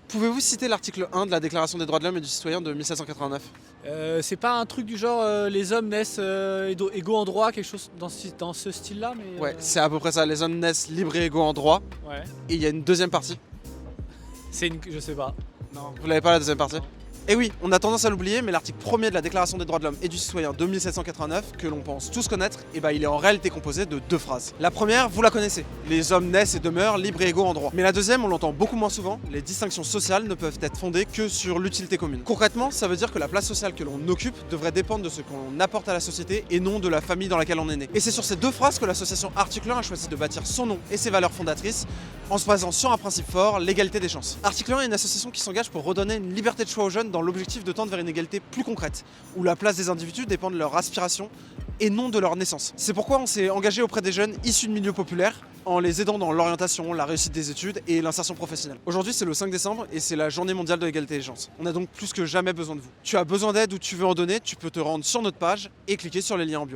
Pouvez-vous citer l'article 1 de la Déclaration des droits de l'homme et du citoyen de 1789? C'est pas un truc du genre les hommes naissent égaux en droit, quelque chose dans ce style-là, mais. Ouais, c'est à peu près ça. Les hommes naissent libres et égaux en droit. Ouais. Et il y a une deuxième partie. Je sais pas. Non. Vous l'avez pas la deuxième partie? Et oui, on a tendance à l'oublier, mais l'article 1er de la Déclaration des droits de l'homme et du citoyen de 1789, que l'on pense tous connaître, il est en réalité composé de deux phrases. La première, vous la connaissez. Les hommes naissent et demeurent libres et égaux en droit. Mais la deuxième, on l'entend beaucoup moins souvent. Les distinctions sociales ne peuvent être fondées que sur l'utilité commune. Concrètement, ça veut dire que la place sociale que l'on occupe devrait dépendre de ce qu'on apporte à la société et non de la famille dans laquelle on est né. Et c'est sur ces deux phrases que l'association Article 1 a choisi de bâtir son nom et ses valeurs fondatrices en se basant sur un principe fort, l'égalité des chances. Article 1 est une association qui s'engage pour redonner une liberté de choix aux jeunes dans l'objectif de tendre vers une égalité plus concrète, où la place des individus dépend de leur aspiration et non de leur naissance. C'est pourquoi on s'est engagé auprès des jeunes issus de milieux populaires, en les aidant dans l'orientation, la réussite des études et l'insertion professionnelle. Aujourd'hui, c'est le 5 décembre et c'est la journée mondiale de l'égalité des chances. On a donc plus que jamais besoin de vous. Tu as besoin d'aide ou tu veux en donner, tu peux te rendre sur notre page et cliquer sur les liens en bio.